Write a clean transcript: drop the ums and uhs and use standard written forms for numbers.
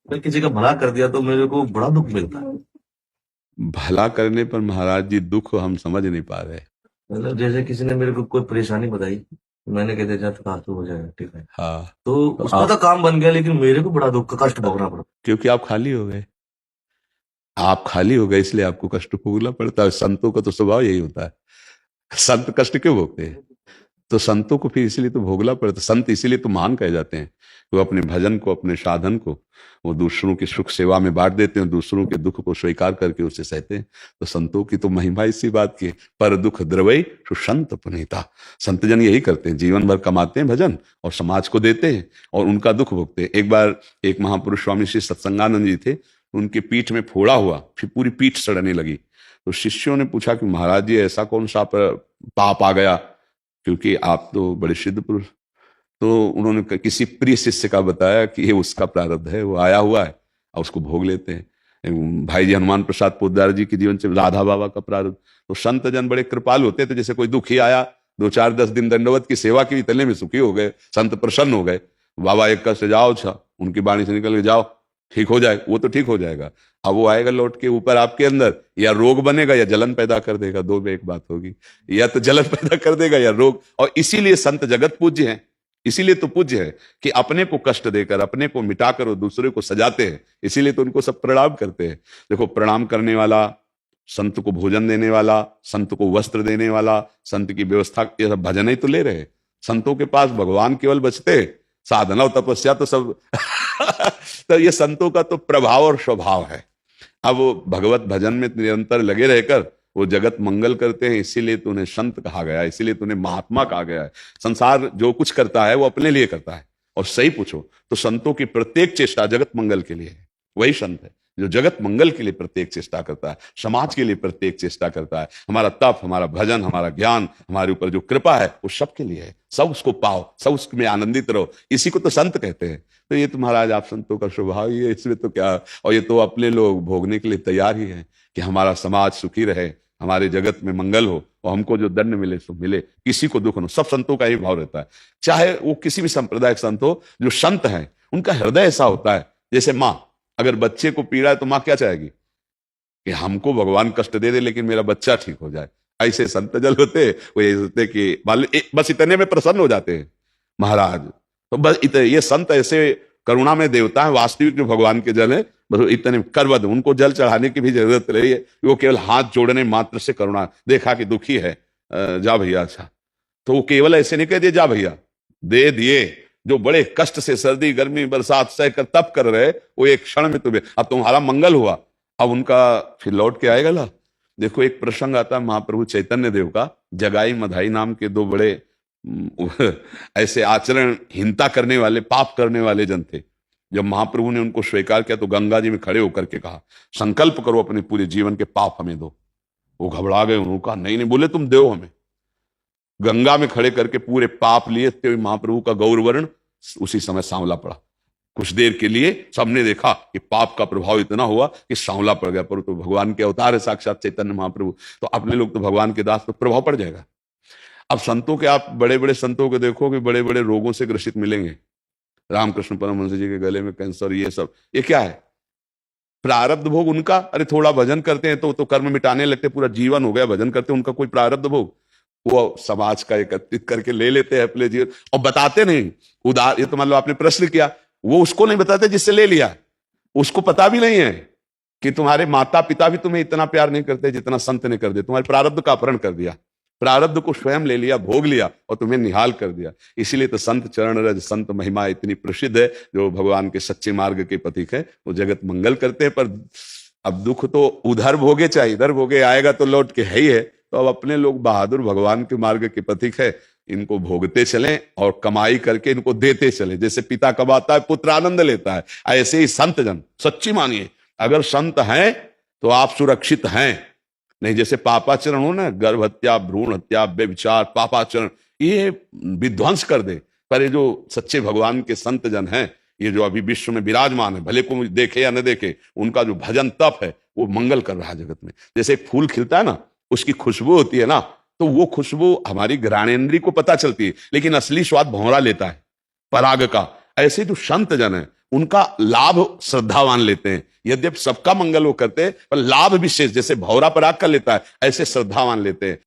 मैं किसी का भला कर दिया तो मेरे को बड़ा दुख मिलता है। भला करने पर महाराज जी दुख हम समझ नहीं पा रहे। मतलब जैसे किसी ने मेरे को कोई परेशानी बताई, मैंने कह दिया जा तो तो हो जाएगा, ठीक है। हाँ। तो तो उसका तो आप, काम बन गया, लेकिन मेरे को बड़ा दुख का कष्ट भोगना पड़ा। क्योंकि आप खाली हो गए, आप खाली हो गए इसलिए आपको कष्ट भोगना पड़ता है। संतों का तो स्वभाव यही होता है। संत कष्ट क्यों भोगते हैं? तो संतों को फिर इसलिए तो भोगना पड़ता। संत इसीलिए तो महान कहे जाते हैं। वो अपने भजन को, अपने साधन को वो दूसरों की सुख सेवा में बांट देते हैं, दूसरों के दुख को स्वीकार करके उसे सहते हैं। तो संतों की तो महिमा इसी बात की है, पर दुख द्रवई सुसंत पुनीता। संत जन यही करते हैं, जीवन भर कमाते हैं भजन और समाज को देते हैं और उनका दुख भोगते हैं। एक बार एक महापुरुष स्वामी श्री सत्संगानंद जी थे, उनकी पीठ में फोड़ा हुआ, फिर पूरी पीठ सड़ने लगी। तो शिष्यों ने पूछा कि महाराज जी ऐसा कौन सा पाप आ गया, क्योंकि आप तो बड़े सिद्ध पुरुष। तो उन्होंने किसी प्रिय शिष्य का बताया कि ये उसका प्रारब्ध है, वो आया हुआ है और उसको भोग लेते हैं। भाई जी हनुमान प्रसाद पोद्दार जी के जीवन से राधा बाबा का प्रारब्ध। तो संत जन बड़े कृपालु होते थे, जैसे कोई दुखी आया, 2 4 10 दिन दंडवत की सेवा की, इतने में सुखी हो गए, संत प्रसन्न हो गए। बाबा एक कष्ट जाओ, छा उनकी वाणी से निकल के जाओ, ठीक हो जाए, वो तो ठीक हो जाएगा। अब वो आएगा लौट के ऊपर आपके अंदर, या रोग बनेगा या जलन पैदा कर देगा, दो में एक बात होगी। या तो जलन पैदा कर देगा या रोग। और इसीलिए संत जगत पूज्य हैं, इसीलिए तो पूज्य है कि अपने को कष्ट देकर, अपने को मिटाकर वो दूसरे को सजाते हैं। इसीलिए तो उनको सब प्रणाम करते हैं। देखो, प्रणाम करने वाला, संत को भोजन देने वाला, संत को वस्त्र देने वाला, संत की व्यवस्था, ये सब भजन ही तो ले रहे हैं। संतों के पास भगवान केवल बचते, साधना और तपस्या तो सब तो ये संतों का तो प्रभाव और स्वभाव है। अब वो भगवत भजन में निरंतर लगे रहकर वो जगत मंगल करते हैं, इसीलिए तो उन्हें संत कहा गया है, इसीलिए तो उन्हें महात्मा कहा गया है। संसार जो कुछ करता है वो अपने लिए करता है। और सही पूछो तो संतों की प्रत्येक चेष्टा जगत मंगल के लिए है। वही संत है जो जगत मंगल के लिए प्रत्येक चेष्टा करता है, समाज के लिए प्रत्येक चेष्टा करता है। हमारा तप, हमारा भजन, हमारा ज्ञान, हमारे ऊपर जो कृपा है वो सबके लिए है। सब उसको पाओ, सब उसमें आनंदित रहो, इसी को तो संत कहते हैं। तो ये तो महाराज आप संतों का स्वभाव ही है, इसमें तो क्या। और ये तो अपने लोग भोगने के लिए तैयार ही हैं कि हमारा समाज सुखी रहे, हमारे जगत में मंगल हो और हमको जो दंड मिले सो मिले, किसी को दुख न हो। सब संतों का ही भाव रहता है, चाहे वो किसी भी संप्रदाय संत हो। जो संत हैं उनका हृदय ऐसा होता है, जैसे माँ अगर बच्चे को पीड़ा है तो माँ क्या चाहेगी कि हमको भगवान कष्ट दे दे लेकिन मेरा बच्चा ठीक हो जाए। ऐसे संत जल होते, वो ये सोचते कि बस इतने में प्रसन्न हो जाते हैं महाराज। तो बस ये संत ऐसे करुणा में देवता है, वास्तविक जो भगवान के जल है, बस इतने करवद, उनको जल चढ़ाने की भी जरूरत नहीं है। वो केवल हाथ जोड़ने मात्र से करुणा, देखा कि दुखी है, जा भैया, अच्छा। तो वो केवल ऐसे नहीं कह दिए जा भैया, दे दिए। जो बड़े कष्ट से सर्दी गर्मी बरसात सह कर तप कर रहे, वो एक क्षण में तुम्हें, अब तुम्हारा मंगल हुआ, अब उनका फिर लौट के आएगा ला। देखो एक प्रसंग आता है महाप्रभु चैतन्य देव का। जगाई मधाई नाम के दो बड़े ऐसे आचरणहीनता करने वाले, पाप करने वाले जन थे। जब महाप्रभु ने उनको स्वीकार किया तो गंगा जी में खड़े होकर के कहा, संकल्प करो अपने पूरे जीवन के पाप हमें दो। वो घबरा गए, उन्होंने कहा नहीं नहीं, बोले तुम दो हमें। गंगा में खड़े करके पूरे पाप लिए थे। महाप्रभु का गौरवर्ण उसी समय सांवला पड़ा। कुछ देर के लिए सबने देखा कि पाप का प्रभाव इतना हुआ कि सांवला पड़ गया, पर तो भगवान के अवतार है साक्षात चैतन्य महाप्रभु, तो अपने लोग तो भगवान के दास, तो प्रभाव पड़ जाएगा। अब संतों के, आप बड़े बड़े संतों को देखो कि बड़े बड़े रोगों से ग्रसित मिलेंगे। रामकृष्ण परमहंस जी के गले में कैंसर, ये सब, ये क्या है? प्रारब्ध भोग उनका। अरे थोड़ा भजन करते हैं तो कर्म मिटाने लगते, पूरा जीवन हो गया भजन करते, उनका कोई प्रारब्ध भोग? वो समाज का एकत्रित करके ले लेते हैं अपने जीवन और बताते नहीं। उदार, ये तो मान लो आपने प्रश्न किया, वो उसको नहीं बताते जिससे ले लिया। उसको पता भी नहीं है कि तुम्हारे माता पिता भी तुम्हें इतना प्यार नहीं करते जितना संत ने कर दिया। तुम्हारे प्रारब्ध का अपहरण कर दिया, प्रारब्ध को स्वयं ले लिया, भोग लिया और तुम्हें निहाल कर दिया। इसीलिए तो संत चरण रज, संत महिमा इतनी प्रसिद्ध है। जो भगवान के सच्चे मार्ग के प्रतीक है, वो जगत मंगल करते हैं। पर अब दुख तो उधर भोगे चाहे इधर भोगे, आएगा तो लौट के है ही है। तो अब अपने लोग बहादुर भगवान के मार्ग के प्रतीक है, इनको भोगते चलें और कमाई करके इनको देते चले। जैसे पिता कमाता है पुत्र आनंद लेता है, ऐसे ही संत जन, सच्ची मानिए, अगर संत हैं तो आप सुरक्षित हैं। नहीं जैसे पापाचरण हो ना, गर्भ हत्या, भ्रूण हत्या, व्यभिचार, पापाचरण, ये विध्वंस कर दे। पर ये जो सच्चे भगवान के संत जन हैं, ये जो अभी विश्व में विराजमान है, भले को देखे या न देखे, उनका जो भजन तप है वो मंगल कर रहा है जगत में। जैसे एक फूल खिलता है ना, उसकी खुशबू होती है ना, तो वो खुशबू हमारी घ्राणेन्द्रिय को पता चलती है, लेकिन असली स्वाद भंवरा लेता है पराग का। ऐसे जो संत जन है उनका लाभ श्रद्धावान लेते हैं। यद्यपि सबका मंगल वो करते हैं, पर लाभ विशेष, जैसे भौरा पराग का लेता है, ऐसे श्रद्धावान लेते हैं।